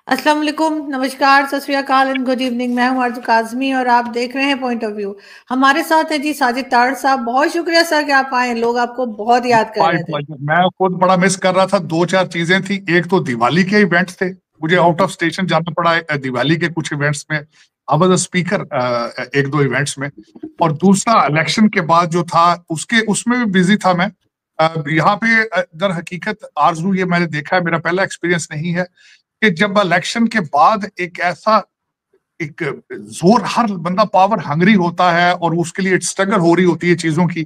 अस्सलाम वालेकुम, नमस्कार, सत श्री अकाल एंड गुड इवनिंग। मैं हूं आरज़ू काज़मी और आप देख रहे हैं पॉइंट ऑफ व्यू। हमारे साथ है जी साजिद ताड़ साहब। बहुत शुक्रिया सर कि आप आए। लोग आपको बहुत याद कर माय रहे थे। प्लेजर। मैं खुद बड़ा मिस कर रहा था। दो चार चीजें थी। एक तो दिवाली के इवेंट्स थे, मुझे आउट ऑफ स्टेशन जाना पड़ा दिवाली के कुछ इवेंट्स में। आई वाज अ स्पीकर एक दो इवेंट्स में। और दूसरा इलेक्शन के बाद जो था उसके उसमें भी बिजी था मैं। यहाँ पे दर हकीकत आरजू, ये मैंने देखा है, मेरा पहला एक्सपीरियंस नहीं है कि जब इलेक्शन के बाद एक ऐसा एक जोर, हर बंदा पावर हंगरी होता है और उसके लिए स्ट्रगल हो रही होती है चीजों की।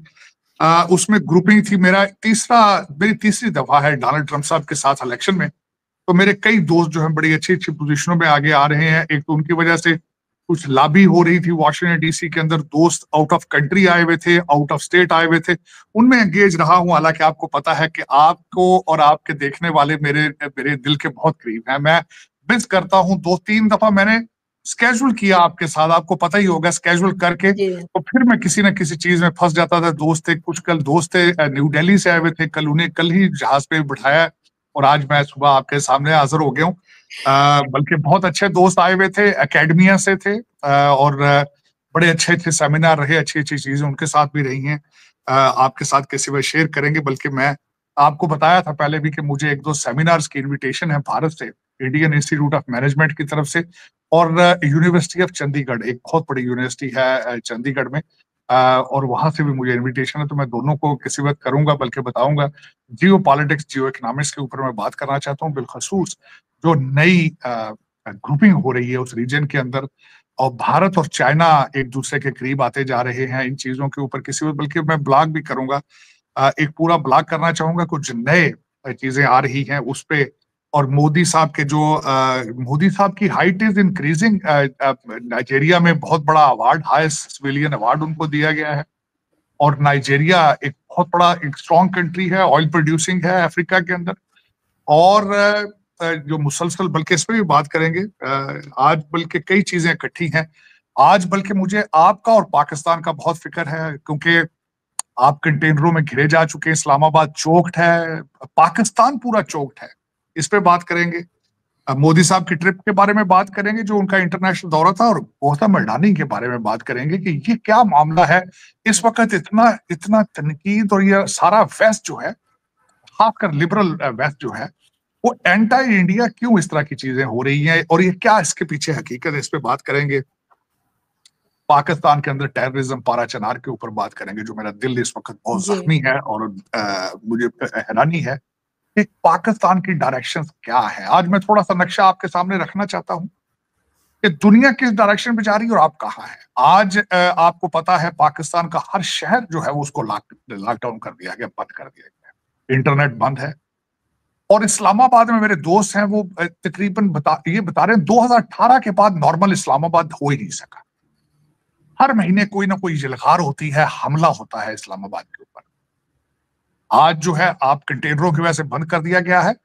उसमें ग्रुपिंग थी। मेरी तीसरी दफा है डोनाल्ड ट्रंप साहब के साथ इलेक्शन में। तो मेरे कई दोस्त जो हैं बड़ी अच्छी अच्छी पोजीशनों में आगे आ रहे हैं। एक तो उनकी वजह से कुछ लॉबी हो रही थी वॉशिंगटन डीसी के अंदर। दोस्त आउट ऑफ कंट्री आए हुए थे, आउट ऑफ स्टेट आए हुए थे, उनमें एंगेज रहा हूं। हालांकि आपको पता है कि आपको और आपके देखने वाले मेरे मेरे दिल के बहुत करीब हैं। मैं मिस करता हूं। दो तीन दफा मैंने स्केड्यूल किया आपके साथ, आपको पता ही होगा, स्केड्यूल करके जी। तो फिर मैं किसी न किसी चीज में फंस जाता था। दोस्त थे कुछ, कल दोस्त थे न्यू दिल्ली से आए हुए थे, कल उन्हें कल ही जहाज पे बिठाया और आज मैं सुबह आपके सामने हाजिर हो गया हूँ। बल्कि बहुत अच्छे दोस्त आए हुए थे, एकेडमिया से थे। और बड़े अच्छे अच्छे सेमिनार रहे, अच्छी अच्छी चीजें उनके साथ भी रही हैं। आपके साथ किसी वे शेयर करेंगे। बल्कि मैं आपको बताया था पहले भी कि मुझे एक दो सेमिनार्स की इनविटेशन है भारत से, इंडियन इंस्टीट्यूट ऑफ मैनेजमेंट की तरफ से और यूनिवर्सिटी ऑफ चंडीगढ़, एक बहुत बड़ी यूनिवर्सिटी है चंडीगढ़ में। और वहां से भी मुझे इनविटेशन है। तो मैं दोनों को किसी वक्त करूंगा, बल्कि बताऊंगा। जियो पॉलिटिक्स, जियो इकोनॉमिक्स के ऊपर मैं बात करना चाहता हूँ, बिलखसूस जो नई ग्रुपिंग हो रही है उस रीजन के अंदर। और भारत और चाइना एक दूसरे के करीब आते जा रहे हैं, इन चीजों के ऊपर किसी वक्त, बल्कि मैं ब्लॉग भी करूंगा। एक पूरा ब्लॉग करना चाहूंगा। कुछ नए चीजें आ रही हैं उस पे। और मोदी साहब के जो मोदी साहब की हाइट इज इंक्रीजिंग। नाइजीरिया में बहुत बड़ा अवार्ड, हाईएस्ट सिविलियन अवार्ड उनको दिया गया है। और नाइजीरिया एक बहुत बड़ा एक स्ट्रॉन्ग कंट्री है, ऑयल प्रोड्यूसिंग है अफ्रीका के अंदर। और जो मुसलसल, बल्कि इस पे भी बात करेंगे। आज बल्कि कई चीजें इकट्ठी हैं। आज बल्कि मुझे आपका और पाकिस्तान का बहुत फिक्र है, क्योंकि आप कंटेनरों में घिरे जा चुके हैं। इस्लामाबाद चोक्ड है, पाकिस्तान पूरा चोक्ड है। इस पे बात करेंगे। मोदी साहब की ट्रिप के बारे में बात करेंगे, जो उनका इंटरनेशनल दौरा था, और गौतम अडानी के बारे में बात करेंगे कि ये क्या मामला है इस वक्त। इतना इतना तनकीद और ये सारा वेस्ट जो है, खासकर लिबरल वेस्ट जो है, वो एंटी इंडिया क्यों इस तरह की चीजें हो रही हैं और ये क्या इसके पीछे हकीकत है, इस पे बात करेंगे। पाकिस्तान के अंदर टेररिज्म, पारा चनार के ऊपर बात करेंगे, जो मेरा दिल इस वक्त बहुत जी। जख्मी है। और मुझे हैरानी है कि पाकिस्तान की डायरेक्शन क्या है। आज मैं थोड़ा सा नक्शा आपके सामने रखना चाहता हूं कि दुनिया किस डायरेक्शन में जा रही है और आप कहाँ हैं। आज आपको पता है पाकिस्तान का हर शहर जो है वो उसको लॉकडाउन कर दिया गया, बंद कर दिया गया, इंटरनेट बंद है। और इस्लामाबाद में मेरे दोस्त हैं, वो तकरीबन ये बता रहे हैं 2018 के बाद नॉर्मल इस्लामाबाद हो ही नहीं सका। हर महीने कोई ना कोई जलगार होती है, हमला होता है इस्लामाबाद के ऊपर। आज जो है आप कंटेनरों की वजह से बंद कर दिया गया है।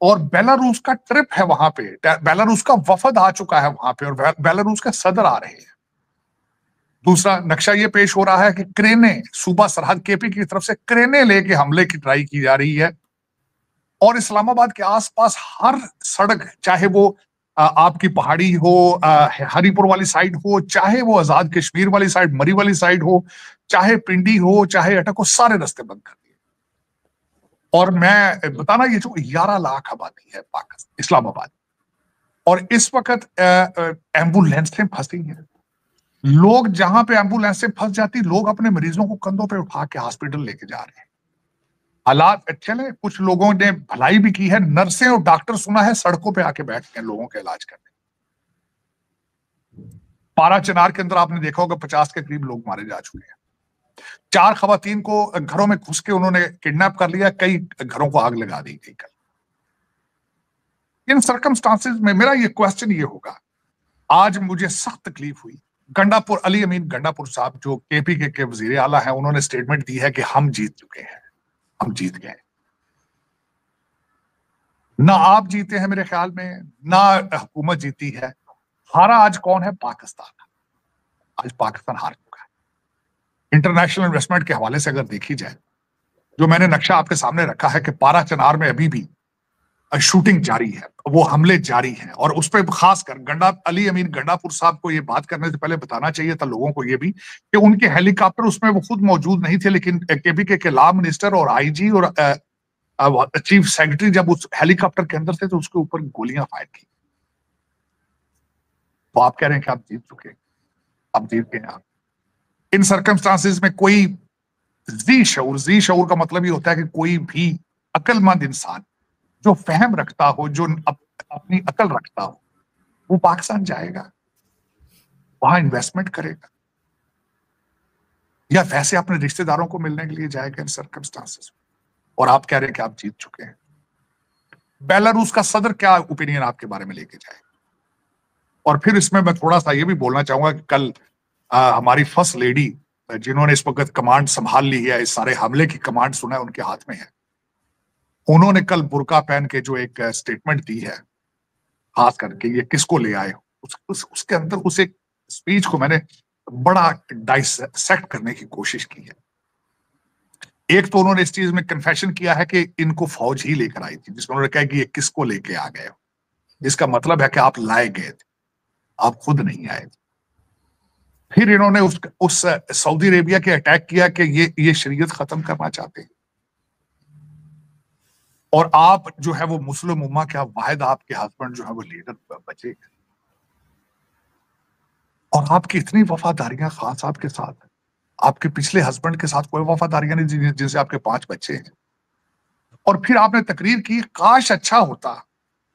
और बेलारूस का ट्रिप है वहां पे, बेलारूस का वफद आ चुका है वहां पे और बेलारूस के सदर आ रहे हैं। दूसरा नक्शा ये पेश हो रहा है कि क्रेने, सूबा सरहद केपी की तरफ से क्रेने लेके हमले की ट्राई की जा रही है। और इस्लामाबाद के आसपास हर सड़क, चाहे वो आपकी पहाड़ी हो, हरीपुर वाली साइड हो, चाहे वो आजाद कश्मीर वाली साइड, मरी वाली साइड हो, चाहे पिंडी हो, चाहे अटक हो, सारे रास्ते बंद कर दिए। और मैं बताना, ये जो 11 लाख आबादी है पाकिस्तान इस्लामाबाद, और इस वक्त एम्बुलेंसें फंसी हैं। लोग जहां पे एम्बुलेंसें फंस जाती, लोग अपने मरीजों को कंधों पे उठा के हॉस्पिटल लेके जा रहे हैं। हालात चले, कुछ लोगों ने भलाई भी की है, नर्सें और डॉक्टर सुना है सड़कों पे आके बैठते हैं लोगों का इलाज करने। पारा चनार के अंदर आपने देखा होगा 50 के करीब लोग मारे जा चुके हैं। 4 खवातीन को घरों में घुस के उन्होंने किडनैप कर लिया, कई घरों को आग लगा दी गई। कल इन सर्कमस्टांसेस में मेरा ये क्वेश्चन ये होगा, आज मुझे सख्त तकलीफ हुई। गंडापुर, अली अमीन गंडापुर साहब जो केपी के वजीर आला हैं, उन्होंने स्टेटमेंट दी है कि हम जीत चुके हैं, हम जीत गए। ना आप जीते हैं मेरे ख्याल में, ना हुकूमत जीती है। हारा आज कौन है? पाकिस्तान। आज पाकिस्तान हार चुका है। इंटरनेशनल इन्वेस्टमेंट के हवाले से अगर देखी जाए, जो मैंने नक्शा आपके सामने रखा है कि पारा चनार में अभी भी शूटिंग जारी है, वो हमले जारी हैं, और उस पर खासकर अली अमीन गंडापुर साहब को ये बात करने से पहले बताना चाहिए था लोगों को ये भी कि उनके हेलीकॉप्टर उसमें वो खुद मौजूद नहीं थे, लेकिन केबीके के लॉ मिनिस्टर और आईजी और चीफ सेक्रेटरी जब उस हेलीकॉप्टर के अंदर थे तो उसके ऊपर गोलियां फायर की। तो आप कह रहे हैं कि आप जीत चुके, आप जीत गए। आप इन सर्कमस्टांसेस में कोई जी शऊर का मतलब ये होता है कि कोई भी अक्लमंद इंसान जो फहम रखता हो, जो अपनी अकल रखता हो, वो पाकिस्तान जाएगा, वहां इन्वेस्टमेंट करेगा, या वैसे अपने रिश्तेदारों को मिलने के लिए जाएगा इन सर्कमस्टांसेस। और आप कह रहे हैं कि आप जीत चुके हैं। बेलारूस का सदर क्या ओपिनियन आपके बारे में लेके जाए। और फिर इसमें मैं थोड़ा सा ये भी बोलना चाहूंगा कि कल हमारी फर्स्ट लेडी जिन्होंने इस वक्त कमांड संभाल ली है, इस सारे हमले की कमांड सुना है उनके हाथ में है, उन्होंने कल बुर्का पहन के जो एक स्टेटमेंट दी है, खास करके ये किसको ले आए, उसके अंदर उस एक स्पीच को मैंने बड़ा डाइसेक्ट करने की कोशिश की है। एक तो उन्होंने इस चीज में कन्फेशन किया है कि इनको फौज ही लेकर आई थी, जिसमें उन्होंने कहा कि ये किसको लेके आ गए हो, इसका मतलब है कि आप लाए गए थे, आप खुद नहीं आए थे। फिर इन्होंने उस सऊदी अरेबिया के अटैक किया कि ये शरीयत खत्म करना चाहते हैं, और आप जो है वो मुस्लिम उम्मा के वाहिद आपके हस्बैंड जो है वो लीडर बचे, और आपकी इतनी वफादारियां खान साहब के साथ, आपके पिछले हस्बैंड के साथ कोई वफादारियां नहीं, जिनसे आपके 5 बच्चे हैं। और फिर आपने तकरीर की, काश अच्छा होता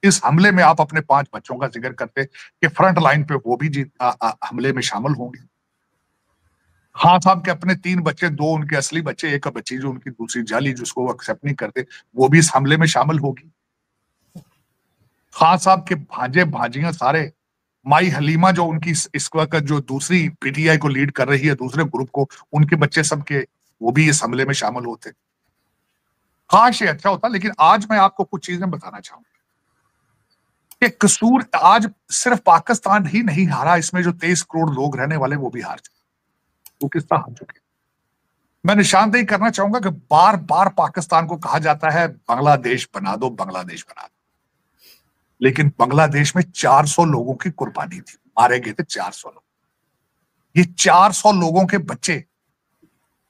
इस हमले में आप अपने 5 बच्चों का जिक्र करते कि फ्रंट लाइन पे वो भी हमले में शामिल होंगे। खान साहब के अपने 3 बच्चे, 2 उनके असली बच्चे, एक बच्ची जो उनकी दूसरी जाली जिसको वो एक्सेप्ट नहीं करते, वो भी इस हमले में शामिल होगी। खान साहब के भांजे भांजियां सारे, माई हलीमा जो उनकी इस वक्त जो दूसरी पीटीआई को लीड कर रही है, दूसरे ग्रुप को, उनके बच्चे सबके वो भी इस हमले में शामिल होते। काश ये अच्छा होता। लेकिन आज मैं आपको कुछ चीजें बताना चाहूंगा कि कसूर आज सिर्फ पाकिस्तान ही नहीं हारा, इसमें जो 23 करोड़ लोग रहने वाले वो भी हार चुके, वो किस तरह हार चुके। मैं निशानदेही करना चाहूंगा कि बार बार पाकिस्तान को कहा जाता है बांग्लादेश बना दो, बांग्लादेश बना दो, लेकिन बांग्लादेश में 400 लोगों की कुर्बानी थी, मारे गए थे 400 लोग। ये 400 लोगों के बच्चे,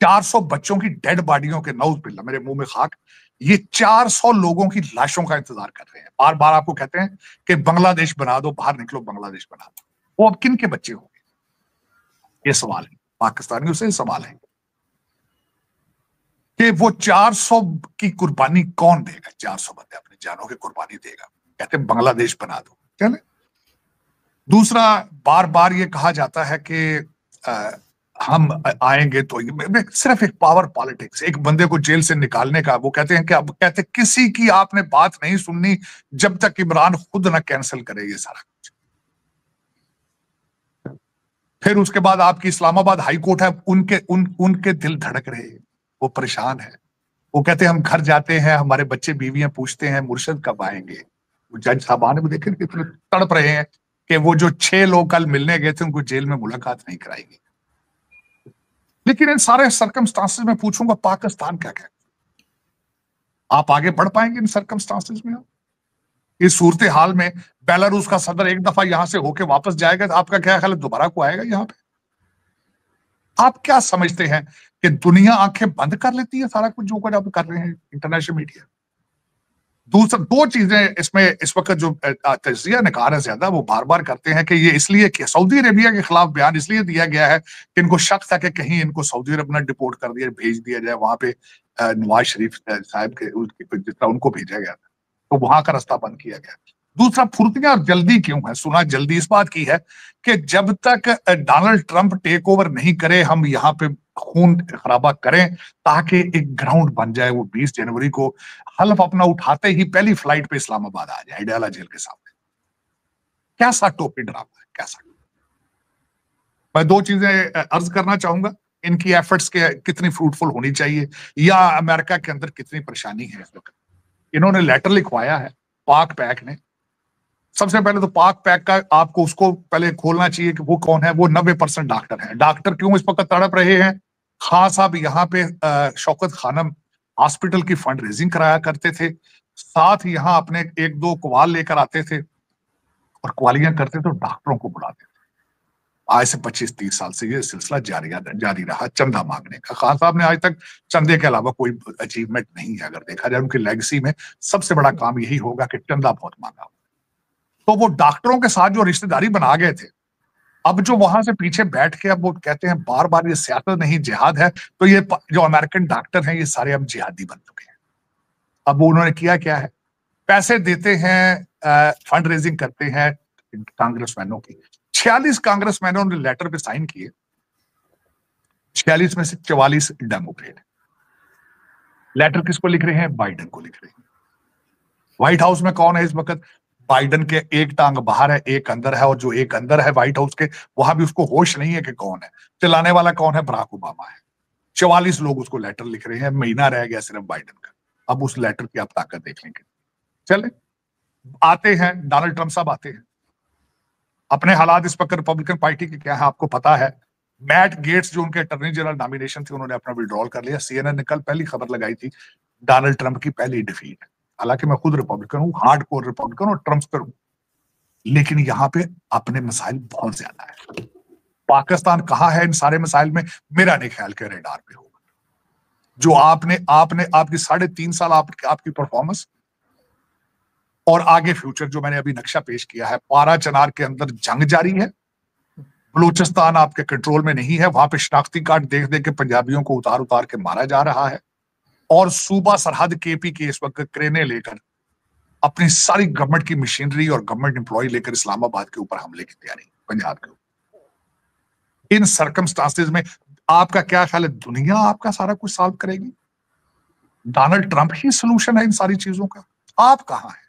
400 बच्चों की डेड बॉडियों के, नौज बिल्ला मेरे मुंह में खाक, ये 400 लोगों की लाशों का इंतजार कर रहे हैं। बार बार आपको कहते हैं कि बांग्लादेश बना दो, बाहर निकलो, बांग्लादेश बना दो। वो अब किन के बच्चे होंगे, ये सवाल है, पाकिस्तानियों से सवाल है कि वो 400 की कुर्बानी कौन देगा। 400 बंदे अपनी जानों की कुर्बानी देगा, कहते हैं बांग्लादेश बना दो, चले। दूसरा, बार बार ये कहा जाता है कि हम आएंगे तो सिर्फ एक पावर पॉलिटिक्स, एक बंदे को जेल से निकालने का। वो कहते हैं कि अब कहते किसी की आपने बात नहीं सुननी जब तक इमरान खुद ना कैंसिल करे ये सारा कुछ। फिर उसके बाद आपकी इस्लामाबाद हाई कोर्ट है, उनके दिल धड़क रहे, वो परेशान है। वो कहते हैं हम घर जाते हैं, हमारे बच्चे बीवियां पूछते हैं मुर्शद कब आएंगे। जज साहबान भी देखे कितने तड़प रहे हैं कि वो जो 6 लोग कल मिलने गए थे उनको जेल में मुलाकात नहीं कराएंगे। लेकिन इन सारे सर्कमस्टांसेस में पूछूंगा पाकिस्तान क्या कहता, आप आगे बढ़ पाएंगे इन सर्कमस्टांसेस में? इस सूरत हाल में बेलारूस का सदर एक दफा यहां से होके वापस जाएगा तो आपका क्या ख्याल है दोबारा को आएगा यहां पे? आप क्या समझते हैं कि दुनिया आंखें बंद कर लेती है सारा कुछ जो कुछ आप कर रहे हैं इंटरनेशनल मीडिया? दूसरा, 2 चीजें इसमें इस वक्त जो तजिया निकाल है ज्यादा, वो बार बार करते हैं कि ये इसलिए कि सऊदी अरेबिया के खिलाफ बयान इसलिए दिया गया है कि इनको शक था कि कहीं इनको सऊदी अरब ने डिपोर्ट कर दिया, भेज दिया जाए वहां पे नवाज शरीफ साहब के जिस तरह उनको भेजा गया था, तो वहां का रास्ता बंद किया गया। दूसरा, फुर्तियां और जल्दी क्यों है? सुना जल्दी इस बात की है कि जब तक डोनाल्ड ट्रंप टेक ओवर नहीं करे हम यहाँ पे खून खराबा करें ताकि एक ग्राउंड बन जाए। वो 20 जनवरी को हल्फ अपना उठाते ही पहली फ्लाइट पे इस्लामाबाद आ जाए, अडयाला जेल के सामने। कैसा टोपी ड्रामा है, कैसा। मैं 2 चीजें अर्ज करना चाहूंगा, इनकी एफर्ट्स के कितनी फ्रूटफुल होनी चाहिए या अमेरिका के अंदर कितनी परेशानी है इस वक्त। इन्होंने लेटर लिखवाया है पाक पैक ने। सबसे पहले तो पाक पैक का आपको उसको पहले खोलना चाहिए कि वो कौन है। वो 90% डॉक्टर है। डॉक्टर क्यों इस वक्त तड़प रहे हैं? खान साहब यहाँ पे शौकत खानम हॉस्पिटल की फंड रेजिंग कराया करते थे, साथ ही यहाँ अपने एक दो कवाल लेकर आते थे और कवालियां करते थे, तो डॉक्टरों को बुलाते थे। आज से 25-30 साल से ये सिलसिला जारी रहा चंदा मांगने का। खान साहब ने आज तक चंदे के अलावा कोई अचीवमेंट नहीं है। अगर देखा जाए उनकी लेगेसी में सबसे बड़ा काम यही होगा कि चंदा बहुत मांगा। तो वो डॉक्टरों के साथ जो रिश्तेदारी बना गए थे, अब जो वहां से पीछे बैठ के अब वो कहते हैं बार बार ये सियासत नहीं जिहाद है, तो ये जो अमेरिकन डॉक्टर हैं ये सारे अब जिहादी बन चुके हैं। अब वो उन्होंने किया क्या है, पैसे देते हैं, फंड रेजिंग करते हैं कांग्रेसमैनों की। 46 कांग्रेसमैनों ने लेटर पे साइन किए, 46 में से 44 डेमोक्रेट। लेटर किसको लिख रहे हैं? बाइडेन को लिख रहे हैं। व्हाइट हाउस में कौन है इस वक्त? बाइडेन के एक टांग बाहर है, एक अंदर है, और जो एक अंदर है व्हाइट हाउस के, वहां भी उसको होश नहीं है कि कौन है चलाने वाला, कौन है? बराक ओबामा है। 44 लोग उसको लेटर लिख रहे हैं, महीना रह गया सिर्फ बाइडेन का। अब उस लेटर की आप ताकत देख लेंगे। चले आते हैं डोनाल्ड ट्रंप साहब आते हैं। अपने हालात इस वक्त रिपब्लिकन पार्टी के क्या है आपको पता है। मैट गेट्स जो उनके अटर्नी जनरल नॉमिनेशन थे, उन्होंने अपना विड्रॉल कर लिया। सीएनएन ने कल पहली खबर लगाई थी, डोनाल्ड ट्रंप की पहली डिफीट। हालांकि मैं खुद रिपब्लिकन हूं, हार्ड कोर रिपब्लिकन और ट्रंप पर हूं, लेकिन यहां पे अपने मसाइल बहुत ज्यादा है। पाकिस्तान कहां है इन सारे मसाइल में? मेरा नहीं ख्याल के रेडार पे होगा। जो आपने आपने आपकी 3.5 साल आपकी परफॉर्मेंस और आगे फ्यूचर जो मैंने अभी नक्शा पेश किया है, पारा चनार के अंदर जंग जारी है, बलूचिस्तान आपके कंट्रोल में नहीं है, वहां पे शनाख्ती कार्ड देख देख के पंजाबियों को उतार उतार के मारा जा रहा है, और सूबा सरहद केपी के इस वक्त क्रेने लेकर अपनी सारी गवर्नमेंट की मशीनरी और गवर्नमेंट एम्प्लॉय लेकर इस्लामाबाद के ऊपर हमले की तैयारी, पंजाब के ऊपर। इन सर्कमस्टांसेस में आपका क्या ख्याल है, दुनिया आपका सारा कुछ सॉल्व करेगी? डोनाल्ड ट्रंप ही सोल्यूशन है इन सारी चीजों का? आप कहां हैं?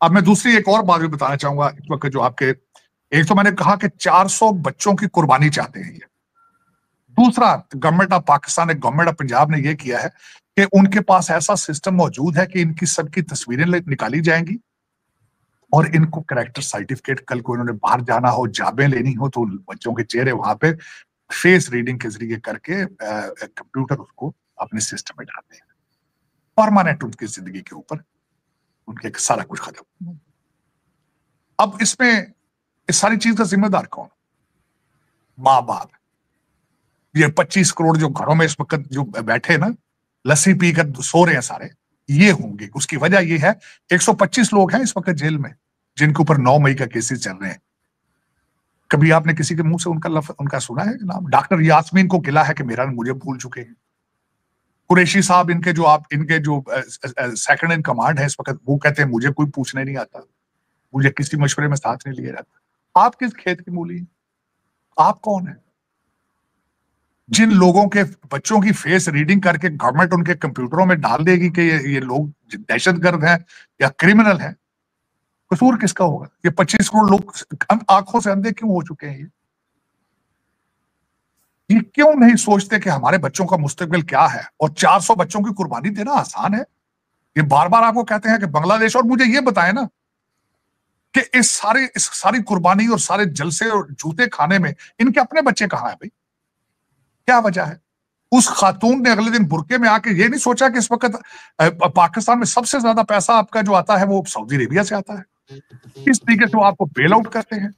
अब मैं दूसरी एक और बात भी बताना चाहूंगा इस वक्त, जो आपके, एक तो मैंने कहा कि 400 बच्चों की कुर्बानी चाहते हैं ये। दूसरा, गवर्नमेंट ऑफ पाकिस्तान ने, गवर्नमेंट ऑफ पंजाब ने ये किया है कि उनके पास ऐसा सिस्टम मौजूद है कि इनकी सबकी तस्वीरें निकाली जाएंगी और इनको कैरेक्टर सर्टिफिकेट, कल को इन्होंने बाहर जाना हो, जाबें लेनी हो, तो बच्चों के चेहरे वहां पे फेस रीडिंग के जरिए करके कंप्यूटर उसको अपने सिस्टम में डालते हैं। परमानेंट उनकी जिंदगी के ऊपर उनके सारा कुछ खत्म। अब इसमें इस सारी चीज का जिम्मेदार कौन? माँ बाप। ये 25 करोड़ जो घरों में इस वक्त जो बैठे ना, लस्सी पीकर सो रहे हैं सारे, ये होंगे। उसकी वजह ये है 125 लोग हैं इस वक्त जेल में जिनके ऊपर 9 मई का केसेस चल रहे हैं। कभी आपने किसी के मुंह से उनका सुना है नाम? डॉक्टर यास्मीन को गिला है कि मेरा मुझे भूल चुके हैं। कुरैशी साहब, इनके जो सेकंड इन कमांड है इस वक्त, वो कहते हैं मुझे कोई पूछने नहीं आता, मुझे किसी मशवरे में साथ नहीं लिया जाता। आप किस खेत की मूली हैं? आप कौन है? जिन लोगों के बच्चों की फेस रीडिंग करके गवर्नमेंट उनके कंप्यूटरों में डाल देगी कि ये लोग दहशतगर्द हैं या क्रिमिनल हैं, कसूर किसका होगा? ये 25 करोड़ लोग आंखों से अंधे क्यों हो चुके हैं? ये क्यों नहीं सोचते कि हमारे बच्चों का मुस्तकबिल क्या है? और 400 बच्चों की कुर्बानी देना आसान है? ये बार बार आपको कहते हैं कि बांग्लादेश, और मुझे ये बताएं ना कि इस सारी कुर्बानी और सारे जलसे और जूते खाने में इनके अपने बच्चे कहां हैं भाई? क्या वजह है? उस खातून ने अगले दिन बुरके में आके ये नहीं सोचा कि इस वक्त पाकिस्तान में सबसे ज्यादा पैसा आपका जो आता है वो सऊदी अरेबिया से आता है। किस तरीके से वो आपको बेल आउट करते हैं,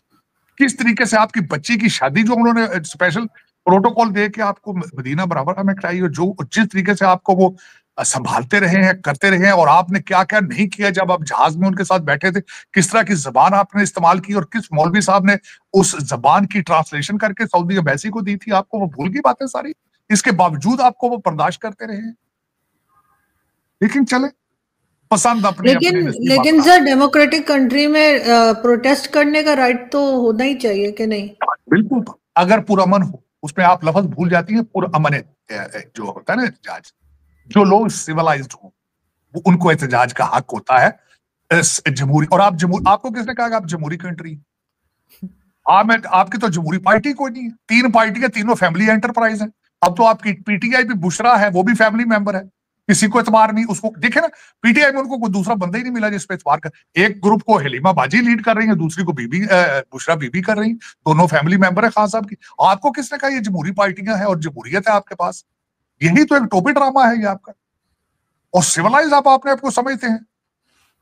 किस तरीके से आपकी बच्ची की शादी जो उन्होंने स्पेशल प्रोटोकॉल दे के आपको मदीना बराबर में कराई, और जो जिस तरीके से आपको वो संभालते रहे हैं, करते रहे हैं, और आपने क्या क्या नहीं किया जब आप जहाज में उनके साथ बैठे थे, किस तरह की जबान आपने इस्तेमाल की, और किस मौलवी साहब ने उस जबान की ट्रांसलेशन करके सऊदी एम्बेसी को दी थी, आपको वो भूल गई बातें सारी। इसके बावजूद आपको वो बर्दाश्त करते रहे हैं। लेकिन चले, पसंद अपनी लेकिन सर, डेमोक्रेटिक कंट्री में प्रोटेस्ट करने का राइट तो होना ही चाहिए कि नहीं? बिल्कुल, अगर पुरअमन हो। उसमें आप लफ्ज भूल जाती हैं, पुरअमन जो होता है ना एहतजाज। जो लोग सिविलाइज्ड हो उनको एहतजाज का हक होता है। जमहूरी, और आपको किसने कहा कि आप जमहूरी कंट्री? आपकी तो जमहूरी पार्टी कोई नहीं है। 3 पार्टियां, तीनों फैमिली एंटरप्राइज है। अब तो आपकी पीटीआई भी, बुशरा है, वो भी फैमिली मेंबर है। किसी को एतबार नहीं। उसको देखे ना, पीटीआई में उनको कोई दूसरा बंदा ही नहीं मिला जिस पे एतबार कर। एक ग्रुप को हलीमा बाजी लीड कर रही है, दूसरी को बुशरा बीबी कर रही, दोनों फैमिली मेंबर है खान साहब की। आपको किसने कहा ये जमहूरी पार्टियां हैं और जमहूरियत है आपके पास? यही तो एक टोपी ड्रामा है ये आपका। और सिविलाइज आप अपने आपको समझते हैं।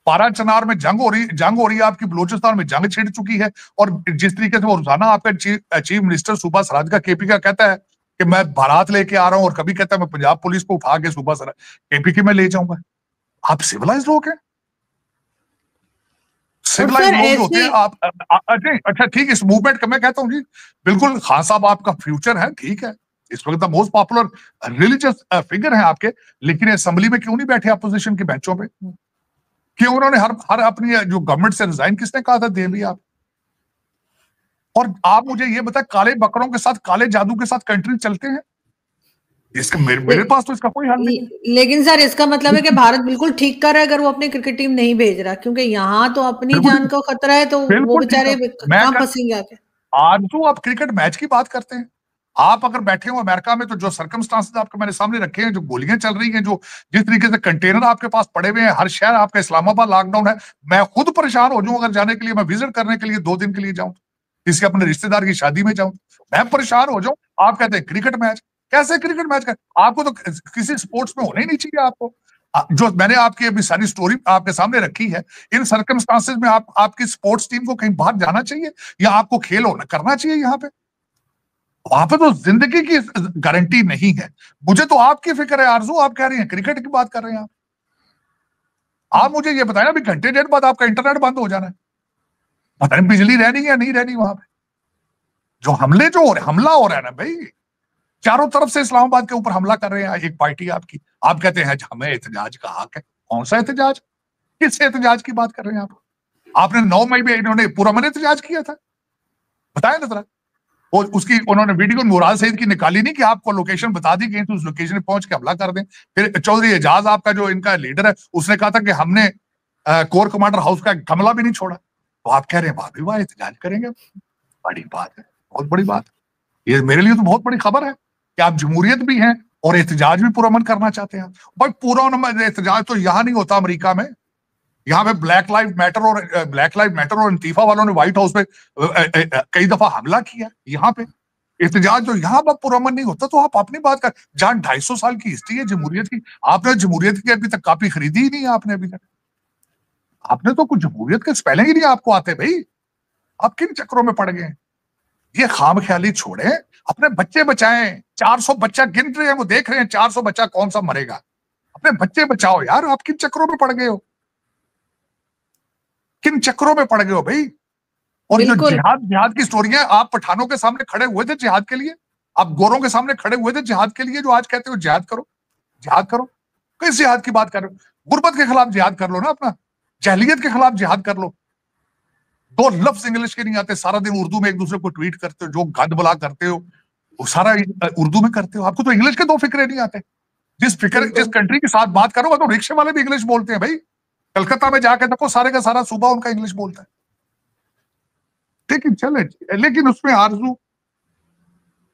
पारा चनार में जंग हो रही है आपकी, बलूचिस्तान में जंग छिड़ चुकी है, और जिस तरीके से वो रोजाना आपका चीफ मिनिस्टर सूबा स्वराज का केपी का कहता है कि मैं बारात लेके आ रहा हूं, और कभी कहता है मैं पंजाब पुलिस को उठा के सूबा स्वराज केपी के मैं ले जाऊंगा। आप सिविलाइज लोग हैं? और सिविलाइज सर लोग जो होते ऐसे हैं आप अच्छा ठीक, इस मूवमेंट का मैं कहता हूँ जी, बिल्कुल खान साहब आपका फ्यूचर है, ठीक है, इस वक्त the most popular religious figure है आपके, लेकिन असेंबली में क्यों नहीं बैठे अपोजिशन के बेंचों पे? क्यों उन्होंने हर हर अपनी जो गवर्नमेंट से रिजाइन किसने कहा था दे भी आप? और आप मुझे ये बताएं, काले बकरों के साथ, काले जादू के साथ कंट्री चलते हैं? इसका ले, मेरे पास तो इसका कोई हल नहीं है। लेकिन सर इसका मतलब है कि भारत बिल्कुल ठीक कर रहा है अगर वो अपनी क्रिकेट टीम नहीं भेज रहा, क्योंकि यहाँ तो अपनी बिल्कुल जान ठीक, को खतरा है, तो वो बिल्कुल ठीक है। बेचारे मैं कहाँ कर, फंसेंगे आके। आज जो आप क्रिकेट मैच की बात करते हैं, आप अगर बैठे हो अमेरिका में, तो जो सर्कमस्टांसेस आपके मैंने सामने रखे हैं, जो गोलियां चल रही हैं, जो जिस तरीके से कंटेनर आपके पास पड़े हुए हैं, हर शहर आपका, इस्लामाबाद लॉकडाउन है, मैं खुद परेशान हो जाऊं अगर जाने के लिए, मैं विजिट करने के लिए 2 दिन के लिए जाऊं, किसी अपने रिश्तेदार की शादी में जाऊं, मैं परेशान हो जाऊं। आप कहते हैं क्रिकेट मैच, कैसे क्रिकेट मैच कर? आपको तो किसी स्पोर्ट्स में होना ही नहीं चाहिए आपको। जो मैंने आपकी अभी सारी स्टोरी आपके सामने रखी है, इन सर्कमस्टांसेस में आपकी स्पोर्ट्स टीम को कहीं बाहर जाना चाहिए, या आपको खेल होना करना चाहिए यहाँ पे? वहां पे तो जिंदगी की गारंटी नहीं है। मुझे तो आपकी फिक्र है आरजू, आप कह रही हैं क्रिकेट की बात कर रहे हैं आप मुझे ये बताएं, अभी घंटे डेढ़ बाद आपका इंटरनेट बंद हो जाना है, पता नहीं बिजली रहनी या नहीं रहनी वहां पे। जो हमला हो रहा है ना भाई, चारों तरफ से इस्लामाबाद के ऊपर हमला कर रहे हैं एक पार्टी आपकी, आप कहते हैं हमें एहतजाज का हक है। कौन सा एहतजाज? किस एहतजाज की बात कर रहे हैं आप? आपने 9 मई में इन्होंने पुरअमन एहतजाज किया था, बताया ना जरा। और उसकी उन्होंने वीडियो मुराद सईद की निकाली नहीं कि आपको लोकेशन बता दी गई, तो उस लोकेशन पे पहुंच के हमला कर दें। फिर चौधरी एजाज आपका जो इनका लीडर है, उसने कहा था कि हमने कोर कमांडर हाउस का गमला भी नहीं छोड़ा। तो आप कह रहे हैं वाह भी वाह, एहतजाज करेंगे, बड़ी बात है, बहुत बड़ी बात है। ये मेरे लिए तो बहुत बड़ी खबर है कि आप जमहूरियत भी हैं और एहतजाज भी पुरअमन करना चाहते हैं। भाई पुरअमन एहतजाज तो यहां नहीं होता अमेरिका में। यहाँ पे ब्लैक लाइव मैटर और इंतीफा वालों ने व्हाइट हाउस पे कई दफा हमला किया। यहाँ पे एहतजाज जो यहाँ पर पुरअमन नहीं होता, तो आप अपनी बात कर, जहां 250 साल की हिस्ट्री है जमहूरियत की, आपने जमहूरियत की अभी तक कापी खरीदी ही नहीं है आपने अभी तक। आपने तो कुछ जमहूरियत के स्पेलिंग ही नहीं आपको आते भाई, आप किन चक्रों में पड़ गए? ये खाम ख्याली छोड़े, अपने बच्चे बचाएं। 400 बच्चा गिन रहे हैं, वो देख रहे हैं 400 बच्चा कौन सा मरेगा। अपने बच्चे बचाओ यार, आप किन चक्रों में पड़ गए हो? किन चक्रों में पड़ गए हो भाई? और जो बिल्कुल जिहाद की स्टोरियां, आप पठानों के सामने खड़े हुए थे जिहाद के लिए, आप गोरों के सामने खड़े हुए थे जिहाद के लिए, जो आज कहते हो जिहाद करो, जिहाद करो। किस जिहाद की बात कर रहे हो? गुर्बत के खिलाफ जिहाद कर लो ना अपना, जहलियत के खिलाफ जिहाद कर लो। 2 लफ्ज इंग्लिश के नहीं आते, सारा दिन उर्दू में एक दूसरे को ट्वीट करते हो, जो गंद बला करते हो वो सारा उर्दू में करते हो। आपको तो इंग्लिश के 2 फिक्रे नहीं आते। जिस बिल्कुल कंट्री के साथ बात करो, तो रिक्शे वाले भी इंग्लिश बोलते हैं भाई। कलकत्ता में जाके देखो, सारे का सारा सूबा उनका इंग्लिश बोलता है। लेकिन चले, लेकिन उसमें आरजू,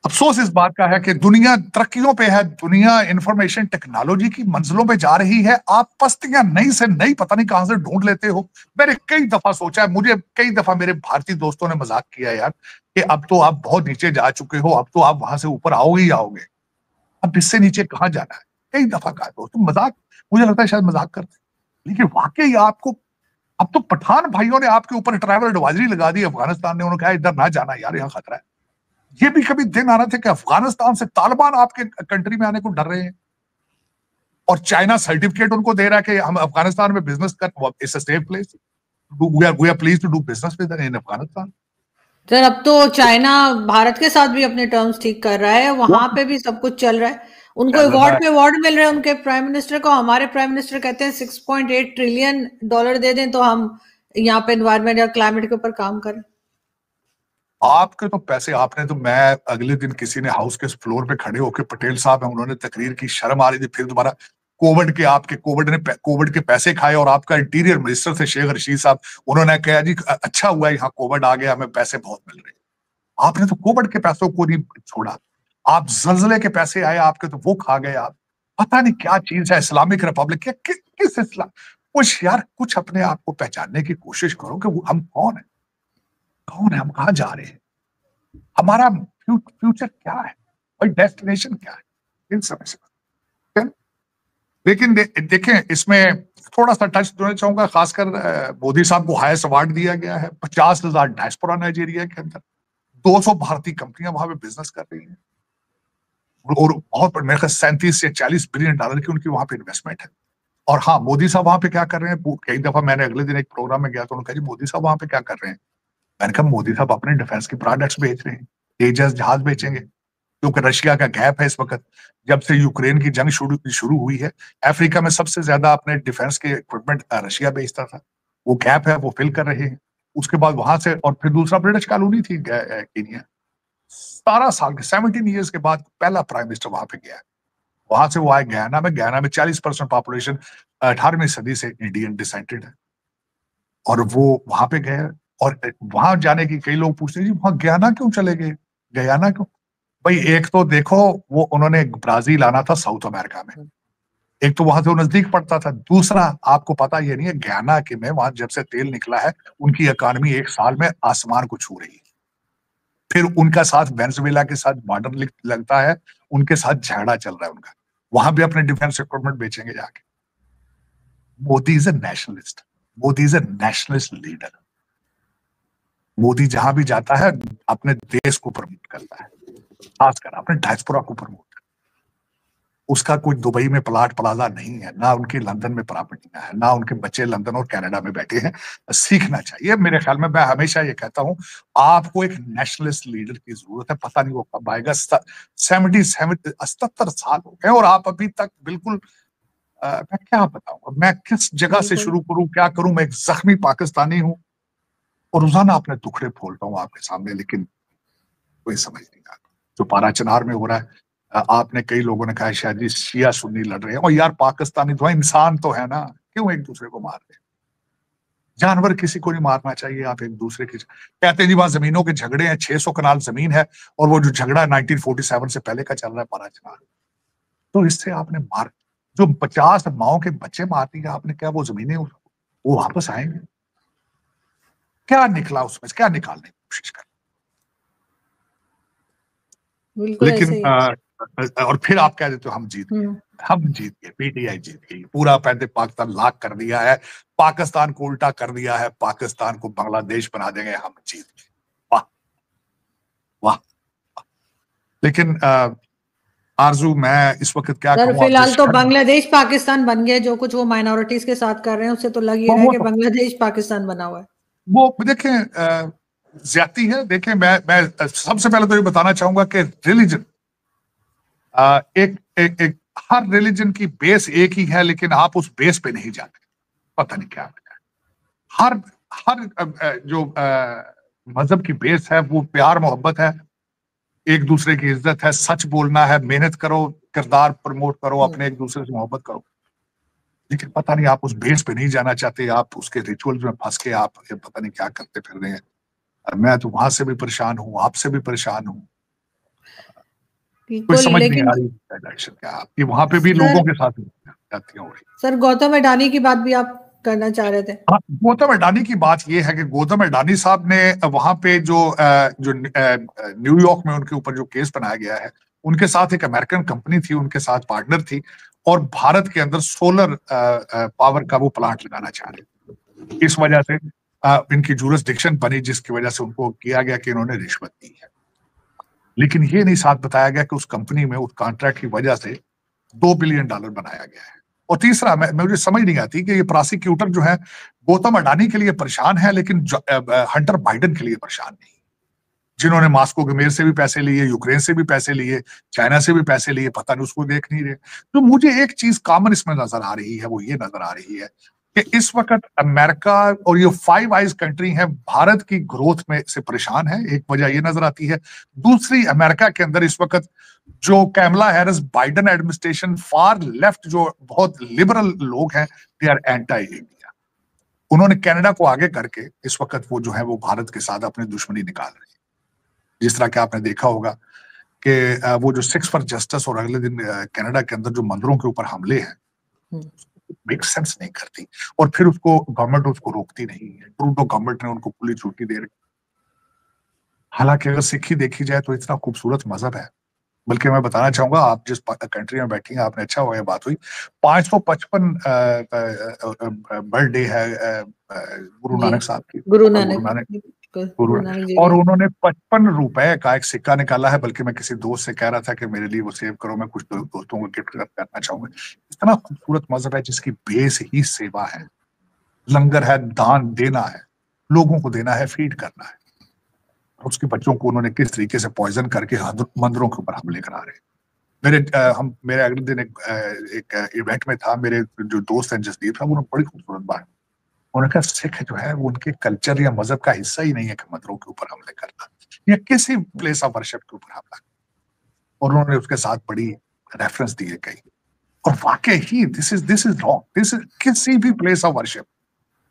अफसोस इस बात का है कि दुनिया तरक्कियों पे है, दुनिया इंफॉर्मेशन टेक्नोलॉजी की मंजिलों पे जा रही है, आप पस्तियां नई से नई पता नहीं कहां से ढूंढ लेते हो। मैंने कई दफा सोचा है, मुझे कई दफा मेरे भारतीय दोस्तों ने मजाक किया यार कि अब तो आप बहुत नीचे जा चुके हो, अब तो आप वहां से ऊपर आओगे ही आओगे, अब इससे नीचे कहां जाना है। कई दफा कहा दोस्तों, मजाक, मुझे लगता है शायद मजाक करते, लेकिन वाकई आपको, अब तो पठान भाइयों ने आपके ऊपर ट्रैवल एडवाइजरी लगा दी अफगानिस्तान ने, उन्होंने कहा इधर ना जाना यार, यहाँ खतरा है। ये भी कभी दिन आना था कि अफगानिस्तान से तालिबान आपके कंट्री में आने को डर रहे हैं, और चाइना सर्टिफिकेट उनको दे रहा है कि हम अफगानिस्तान में बिजनेस कर, it's a safe place, we are pleased to do business with in Afghanistan. Sir, अब तो चाइना भारत के साथ भी अपने टर्म्स ठीक कर रहा है, वहां पे भी सब कुछ चल रहा है। उनको चल रहा अवार्ड है। पे अवार्ड मिल रहे हैं उनके प्राइम मिनिस्टर को। हमारे प्राइम मिनिस्टर कहते हैं 6.8 ट्रिलियन डॉलर दे दें तो हम यहाँ पे एनवायरमेंट या क्लाइमेट के ऊपर काम करें। आपके तो पैसे, आपने तो, मैं अगले दिन किसी ने हाउस के फ्लोर पे खड़े होकर, पटेल साहब है, उन्होंने तकरीर की, शर्म आ रही थी, फिर दोबारा कोविड के पैसे खाए, और आपका इंटीरियर मिनिस्टर थे शेख रशीद साहब, उन्होंने कहा जी अच्छा हुआ यहाँ कोविड आ गया, हमें पैसे बहुत मिल रहे हैं। आपने तो कोविड के पैसों को नहीं छोड़ा, आप जल्जले के पैसे आए आपके, तो वो खा गए आप। पता नहीं क्या चीज है इस्लामिक रिपब्लिक, किस इस्लाम, कुछ यार, कुछ अपने आप को पहचानने की कोशिश करो कि हम कौन है, कौन है, हम कहाँ जा रहे हैं, हमारा फ्यूचर क्या है, और डेस्टिनेशन क्या है, इन समय से। लेकिन देखें, इसमें थोड़ा सा टच देना चाहूंगा, खासकर मोदी साहब को हाईएस्ट अवार्ड दिया गया है, 50,000 डायस्पोरा नाइजीरिया के अंदर, 200 भारतीय कंपनियां वहां पे बिजनेस कर रही हैं, और बहुत मेरे ख्याल 37 से 40 बिलियन डॉलर की उनकी वहां पे इन्वेस्टमेंट है। और हाँ, मोदी साहब वहां पे क्या कर रहे हैं, कई दफा मैंने अगले दिन एक प्रोग्राम में गया तो उन्होंने कहा जी मोदी साहब वहां पे क्या कर रहे हैं। मैंने कहा मोदी साहब अपने डिफेंस के प्रोडक्ट्स बेच रहे हैं, तेजस जहाज बेचेंगे, क्योंकि रशिया का गैप है इस वक्त। जब से यूक्रेन की जंग शुरू हुई है, अफ्रीका में सबसे ज्यादा अपने डिफेंस के इक्विपमेंट रशिया बेचता था, वो गैप है, वो फिल कर रहे हैं। उसके बाद वहां से, और फिर दूसरा ब्रिटिश कॉलोनी थी केनिया, 17 साल के 17 ईयर्स के बाद पहला प्राइम मिनिस्टर वहां पे गया। वहां से वो आए गयाना में। गयाना में 40% पॉपुलेशन 18वीं सदी से इंडियन डिसेंटेड है, और वो वहां पे गए। और वहां जाने की कई लोग पूछते हैं जी वहां गयाना क्यों चले गए, गयाना क्यों। भाई एक तो देखो, वो उन्होंने ब्राजील आना था साउथ अमेरिका में, एक तो वहां से वो नजदीक पड़ता था, दूसरा आपको पता ये नहीं है गयाना के में वहां जब से तेल निकला है उनकी इकॉनमी एक साल में आसमान को छू रही है। फिर उनका साथ वेनेजुएला के साथ बॉर्डर लगता है, उनके साथ झगड़ा चल रहा है उनका, वहां भी अपने डिफेंस इक्विपमेंट बेचेंगे जाके। Modi is a nationalist, Modi is a nationalist leader. Modi जहां भी जाता है अपने देश को प्रमोट करता है, खासकर अपने डायस्पोरा को प्रमोट। उसका कोई दुबई में प्लाट प्लाजा नहीं है, ना उनकी लंदन में प्रॉपर्टी है, ना उनके बच्चे लंदन और कनाडा में बैठे हैं। सीखना चाहिए मेरे ख्याल में। मैं हमेशा ये कहता हूं आपको एक नेशनलिस्ट लीडर की जरूरत है। पता नहीं वो कब आएगा। 77 साल हो गए और आप अभी तक बिल्कुल मैं क्या बताऊंगा, मैं किस जगह से शुरू करूं, क्या करूं। मैं एक जख्मी पाकिस्तानी हूं और रोजाना अपने टुकड़े फोड़ता हूं आपके सामने, लेकिन कोई समझ नहीं आता जो पारा चिनार में हो रहा है। आपने कई लोगों ने कहा शायद जी शिया सुन्नी लड़ रहे हैं, और यार पाकिस्तानी तो इंसान तो है ना, क्यों एक दूसरे को मार रहे हैं। जानवर किसी को नहीं मारना चाहिए। आप एक दूसरे की कहते हैं जी वहां जमीनों के झगड़े हैं, 600 कनाल जमीन है, और वो जो झगड़ा 1947 से पहले का चल रहा है पारा चिनार, तो इससे आपने मार जो 50 माओ के बच्चे मार दिए आपने, क्या वो जमीनें वो वापस आएंगे? क्या निकला उसमें, क्या निकालने की कोशिश कर। लेकिन और फिर आप कह देते हो हम जीत गए। हम जीत गए, पीटीआई जीत गई, पूरा पैदे पाकिस्तान लॉक कर दिया है, पाकिस्तान को उल्टा कर दिया है, पाकिस्तान को बांग्लादेश बना देंगे, हम जीत गए। वाह वाह। लेकिन आरजू मैं इस वक्त क्या कहूं, फिलहाल तो बांग्लादेश पाकिस्तान बन गया। जो कुछ वो माइनॉरिटीज के साथ कर रहे हैं उससे तो लग ही रहा है कि बांग्लादेश पाकिस्तान बना हुआ है। वो देखें ज्यादती है। देखें मैं सबसे पहले तो ये बताना चाहूंगा कि रिलीजन एक हर रिलीजन की बेस एक ही है, लेकिन आप उस बेस पे नहीं जाते, पता नहीं क्या है। हर हर जो मजहब की बेस है वो प्यार मोहब्बत है, एक दूसरे की इज्जत है, सच बोलना है, मेहनत करो, किरदार प्रमोट करो, अपने एक दूसरे से मोहब्बत करो। लेकिन पता नहीं आप उस बेस पे नहीं जाना चाहते, आप उसके रिचुअल्स में फंस के आप पता नहीं क्या करते फिर रहे हैं। मैं तो वहां से भी परेशान हूँ, आपसे भी परेशान हूँ। कोई समझ नहीं आ रही डायरेक्शन क्या आपकी, वहां पे भी लोगों के साथ जाती हो रही। सर गौतम अडानी की बात भी आप करना चाह रहे थे। गौतम अडानी की बात यह है कि गौतम अडानी साहब ने वहां पे जो न्यूयॉर्क में उनके ऊपर जो केस बनाया गया है, उनके साथ एक अमेरिकन कंपनी थी, उनके साथ पार्टनर थी, और भारत के अंदर सोलर पावर का वो प्लांट लगाना चाह रहे। इस वजह से इनकी जुरिसडिक्शन बनी, जिसकी वजह से उनको किया गया कि इन्होंने रिश्वत दी है। लेकिन ये नहीं साथ बताया गया कि उस कंपनी में उस कॉन्ट्रैक्ट की वजह से $2 बिलियन बनाया गया है। और तीसरा, मुझे समझ नहीं आती कि ये प्रोसिक्यूटर जो है गौतम अडानी के लिए परेशान है, लेकिन हंटर बाइडन के लिए परेशान नहीं, जिन्होंने मॉस्को के मेयर से भी पैसे लिए, यूक्रेन से भी पैसे लिए, चाइना से भी पैसे लिए, पता नहीं उसको देख नहीं रहे। तो मुझे एक चीज कॉमन इसमें नजर आ रही है, वो ये नजर आ रही है कि इस वक्त अमेरिका और ये फाइव आइज कंट्री है भारत की ग्रोथ में से परेशान है। एक वजह ये नजर आती है। दूसरी, अमेरिका के अंदर इस वक्त जो Kamala Harris Biden administration, far left जो बहुत लिबरल लोग हैं, दे आर एंटी इंडिया। उन्होंने कनाडा को आगे करके इस वक्त वो जो है वो भारत के साथ अपनी दुश्मनी निकाल रहे हैं। जिस तरह के आपने देखा होगा कि वो जो 6 फॉर जस्टिस और अगले दिन कनाडा के अंदर जो मंदिरों के ऊपर हमले हैं, मेक सेंस नहीं करती, और फिर उसको गवर्नमेंट उसको रोकती नहीं है। ट्रूडो गवर्नमेंट ने उनको खुली छुट्टी दे रही। हालांकि अगर सिक्खी देखी जाए तो इतना खूबसूरत मजहब है, बल्कि मैं बताना चाहूंगा, आप जिस कंट्री में बैठी हैं, आपने अच्छा हुआ ये बात हुई, 555 बर्थडे है गुरु जी, नानक साहब की, गुरु और गुरु नानक, नानक गुरु गुरु, नानक जी और का। उन्होंने 55 रुपए का एक सिक्का निकाला है। बल्कि मैं किसी दोस्त से कह रहा था कि मेरे लिए वो सेव करो, मैं कुछ दोस्तों को गिफ्ट करना चाहूंगा। इतना खूबसूरत मजहब है जिसकी बेस ही सेवा है, लंगर है, दान देना है, लोगों को देना है, फीड करना है। उसके बच्चों को उन्होंने किस तरीके से पॉइजन करके मंदिरों के ऊपर हमले करा रहे हैं। मेरे अगले दिन एक इवेंट में था, मेरे जो दोस्त हैं जसदीप साहब, उन्होंने बड़ी खूबसूरत बात, उन्होंने कहा सिख जो है वो उनके कल्चर या मजहब का हिस्सा ही नहीं है कि मंदिरों के ऊपर हमले करना या किसी प्लेस ऑफ वर्शिप के ऊपर हमला। और उन्होंने उसके साथ बड़ी रेफरेंस दिए कई, और वाकई ही this is wrong. This is किसी भी प्लेस ऑफ वर्शिप,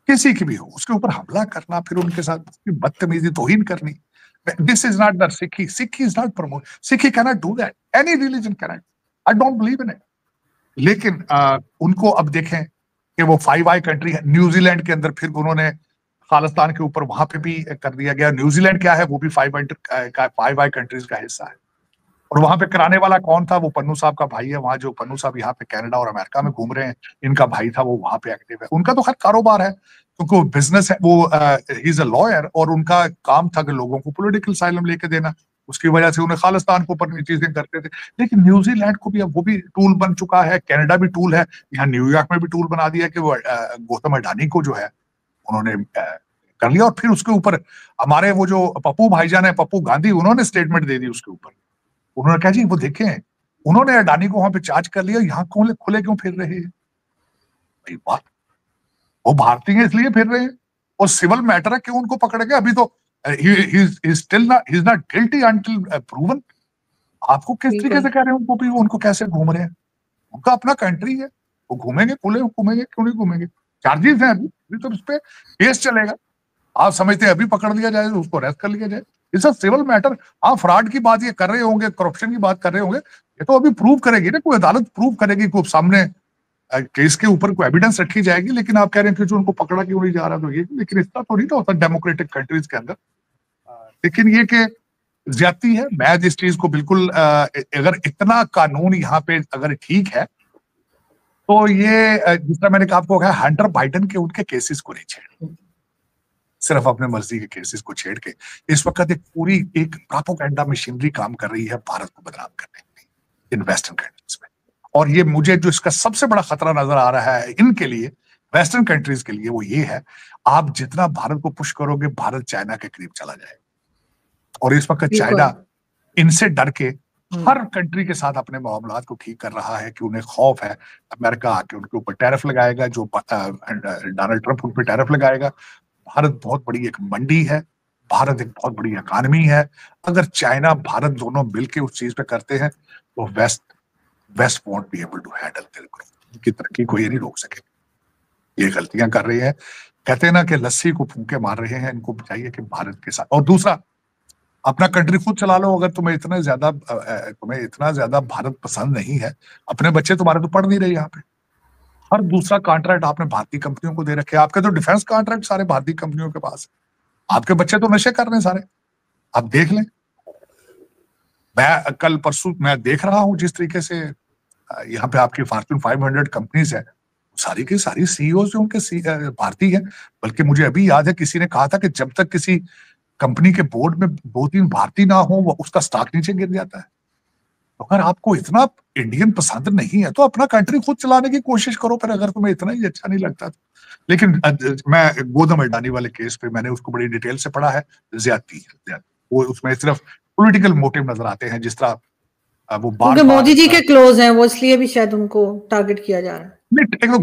किसी की भी हो, उसके ऊपर हमला करना, फिर उनके साथ बदतमीजी तौहीन करनी, दिस इज नॉट द सिखी। सिखी इज नॉट प्रमोट, सिखी can not do that, any religion can not, I don't believe in it. लेकिन उनको अब देखें कि वो फाइव आई कंट्री है, न्यूजीलैंड के अंदर फिर उन्होंने खालिस्तान के ऊपर वहां पे भी कर दिया गया। न्यूजीलैंड क्या है, वो भी फाइव आई कंट्रीज का हिस्सा है। और वहां पे कराने वाला कौन था, वो पन्नू साहब का भाई है। वहां जो पन्नू साहब यहाँ पे कनाडा और अमेरिका में घूम रहे हैं, इनका भाई था, वो वहां पे एक्टिव है। उनका तो खैर कारोबार है, क्योंकि वो बिजनेस है, वो ही इज अ लॉयर, और उनका काम था कि लोगों को पॉलिटिकल साइलम लेके देना। उसकी वजह से उन्हें खालिस्तान को ऊपर चीजें करते थे। लेकिन न्यूजीलैंड को भी अब वो भी टूल बन चुका है, कनाडा भी टूल है, यहाँ न्यूयॉर्क में भी टूल बना दिया कि वो गौतम अडानी को जो है उन्होंने कर लिया। और फिर उसके ऊपर हमारे वो जो पप्पू भाईजान है, पप्पू गांधी, उन्होंने स्टेटमेंट दे दी उसके ऊपर। उन्होंने कहा जी वो देखें, उन्होंने अडानी को वहां पे चार्ज कर लिया, यहाँ खुले खुले क्यों फिर रहे हैं भाई? बात, वो भारतीय हैं इसलिए फिर रहे हैं, और सिविल मैटर है, क्यों उनको पकड़ गए? अभी तो still not, he is not guilty until proven. आपको किस तरीके बिल्कुल। से कह रहे हैं उनको भी, उनको कैसे घूम रहे हैं? उनका अपना कंट्री है, वो घूमेंगे, खुले घूमेंगे, क्यों नहीं घूमेंगे? चार्जेस हैं अभी तो उस पर केस चलेगा। आप समझते हैं अभी पकड़ लिया जाए तो उसको अरेस्ट कर लिया जाए? It's a civil matter. आप फ्रॉड की बात ये कर रहे होंगे, करप्शन की बात कर रहे होंगे, ये तो अभी प्रूव करेगी ना, कोई अदालत प्रूव करेगी, कोई सामने केस के ऊपर कोई एविडेंस रखी जाएगी। लेकिन आप कह रहे हैं कि जो उनको पकड़ा क्यों नहीं जा रहा, तो ये, लेकिन इतना तो नहीं ना होता डेमोक्रेटिक कंट्रीज के अंदर। लेकिन ये कि ज्यादती है, मैं इस चीज को बिल्कुल अगर इतना कानून यहाँ पे अगर ठीक है, तो ये जिस तरह मैंने आपको कहा, हंटर बाइडन के उनके केसेस को नहीं छेड़, सिर्फ अपने मर्जी के केसेस को छेड़ के इस वक्त एक पूरी एक प्रोपेगेंडा मशीनरी काम कर रही है भारत को बदनाम करने के लिए इन वेस्टर्न कंट्रीज में। और ये मुझे जो इसका सबसे बड़ा खतरा नजर आ रहा है इनके लिए, वेस्टर्न कंट्रीज के लिए, वो ये है, आप जितना भारत को पुश करोगे, भारत चाइना के करीब चला जाए। और इस वक्त बिल्कुल। चाइना इनसे डर के हर कंट्री के साथ अपने मामलात को ठीक कर रहा है कि उन्हें खौफ है अमेरिका आके उनके ऊपर टैरिफ लगाएगा, जो डोनाल्ड ट्रंप उन पर टैरिफ लगाएगा। भारत बहुत बड़ी एक मंडी है, भारत एक बहुत बड़ी इकानमी है। अगर चाइना भारत दोनों मिलकर उस चीज पे करते हैं, तो West West won't be able to handle their growth. उनकी तरक्की को ये नहीं रोक सके। ये गलतियां कर रही है, कहते हैं ना कि लस्सी को फूंके मार रहे हैं। इनको चाहिए कि भारत के साथ, और दूसरा, अपना कंट्री खुद चला लो। अगर तुम्हें इतना ज्यादा भारत पसंद नहीं है, अपने बच्चे तुम्हारे तो पढ़ नहीं रहे यहाँ पे, हर दूसरा कॉन्ट्रैक्ट आपने भारतीय कंपनियों को दे रखे। आपके तो डिफेंस कॉन्ट्रैक्ट सारे भारतीय कंपनियों के पास है। आपके बच्चे तो नशे कर रहे हैं सारे, आप देख लें। मैं कल परसों मैं देख रहा हूं जिस तरीके से यहाँ पे आपकी फॉर्च्यून 500 कंपनीज है, सारी की सारी सीईओ जो उनके भारतीय है। बल्कि मुझे अभी याद है किसी ने कहा था कि जब तक किसी कंपनी के बोर्ड में 2-3 भारतीय ना हो, वो उसका स्टॉक नीचे गिर जाता है। तो अगर आपको इतना इंडियन पसंद नहीं है, तो अपना कंट्री खुद चलाने की कोशिश करो फिर, अगर तुम्हें इतना ही अच्छा नहीं लगता तो। लेकिन मैं गौतम अडानी वाले केस पे मैंने उसको बड़ी डिटेल से पढ़ा है, ज्यादती है। वो उसमें सिर्फ पॉलिटिकल मोटिव नजर आते हैं, जिस तरह वो बार क्योंकि बार मोदी जी के क्लोज हैं वो, इसलिए भी शायद उनको टारगेट किया जा रहा है। एक तो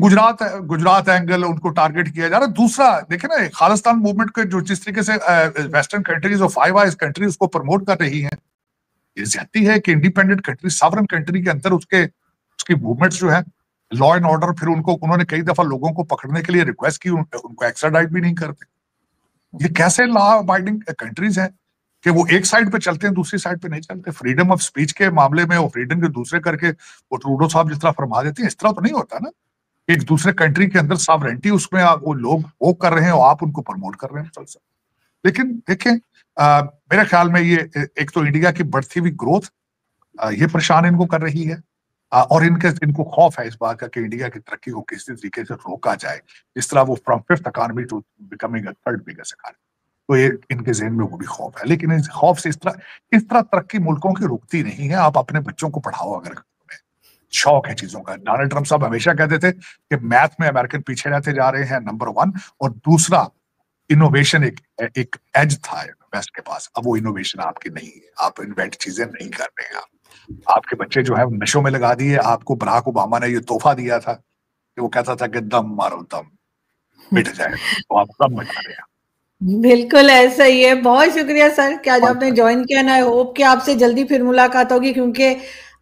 गुजरात एंगल उनको टारगेट किया जा रहा है। दूसरा देखे ना, खालिस्तान मूवमेंट के जो जिस तरीके से वेस्टर्न कंट्रीज और फाइव आइज कंट्रीज को प्रमोट कर रही हैं, ये ज्यादती है कि इंडिपेंडेंट कंट्री, सॉवरेन कंट्री के अंदर उसकी मूवमेंट्स जो है, लॉ एंड ऑर्डर, फिर उन्होंने कई दफा लोगों को पकड़ने के लिए रिक्वेस्ट की, उनको एक्स्ट्राडाइट भी नहीं करते। ये कैसे लॉ अबाइडिंग कंट्रीज हैं कि वो एक साइड पे चलते हैं, दूसरी साइड पे नहीं चलते? फ्रीडम ऑफ स्पीच के मामले में वो फ्रीडम के दूसरे करके वो ट्रूडो साहब जिस तरह फरमा देते हैं, इस तरह तो नहीं होता ना। एक दूसरे कंट्री के अंदर सॉवरेंटी, उसमें वो लोग वो कर रहे हैं और आप उनको प्रमोट कर रहे हैं मुसलसल। लेकिन देखें, मेरे ख्याल में ये एक तो इंडिया की बढ़ती हुई ग्रोथ, ये परेशान इनको कर रही है। और इनको खौफ है इस बात का कि इंडिया की तरक्की को किसी तरीके से रोका जाए, इस तरह वो from fifth economy to becoming a third biggest economy. तो ये इनके ज़हन में वो भी खौफ है, लेकिन इस खौफ से इस तरह तरक्की मुल्कों की रुकती नहीं है। आप अपने बच्चों को पढ़ाओ, अगर तुम्हें शौक है चीज़ों का। डोनाल्ड ट्रम्प साहब हमेशा कहते थे कि मैथ में अमेरिकन पीछे रहते जा रहे हैं, नंबर 1, और दूसरा इनोवेशन एक एक एज था वेस्ट के पास। अब वो इनोवेशन आपकी नहीं है, आप इन्वेंट चीजें नहीं कर रहे हैं। आपके बच्चे जो है नशों में लगा दिए। आपको बराक ओबामा ने ये तोहफा दिया था कि वो कहता था कि दम मारो, दम मिट जाए, तो आप दम मिटा रहे हैं। बिल्कुल ऐसा ही है। बहुत शुक्रिया सर कि आज आपने ज्वाइन किया। ना आई होप कि आपसे जल्दी फिर मुलाकात होगी, क्योंकि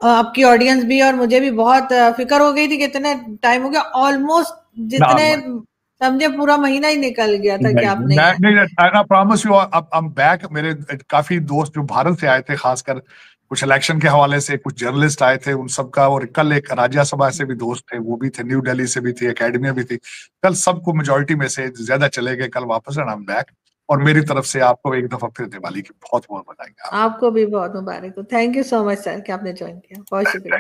आपकी ऑडियंस भी और मुझे भी बहुत फिक्र हो गई थी कि इतने टाइम हो गया, ऑलमोस्ट जितने समझे पूरा महीना ही निकल गया था कि आप नहीं आए। नहीं, प्रॉमिस यू, अब I'm बैक। मेरे काफी दोस्त जो भारत से आए थे, खासकर कुछ इलेक्शन के हवाले से, कुछ जर्नलिस्ट आए थे, उन सबका, और कल एक राज्यसभा से भी दोस्त थे, वो भी थे, न्यू दिल्ली से भी थी, एकेडमिया भी थी। कल सबको मेजोरिटी में से ज्यादा चले गए कल वापस, एंड आई एम बैक। और मेरी तरफ से आपको एक दफा फिर दिवाली की बहुत बहुत बधाई। आपको भी बहुत मुबारक हो। Thank you so much sir कि आपने ज्वाइन किया। बहुत शुक्रिया।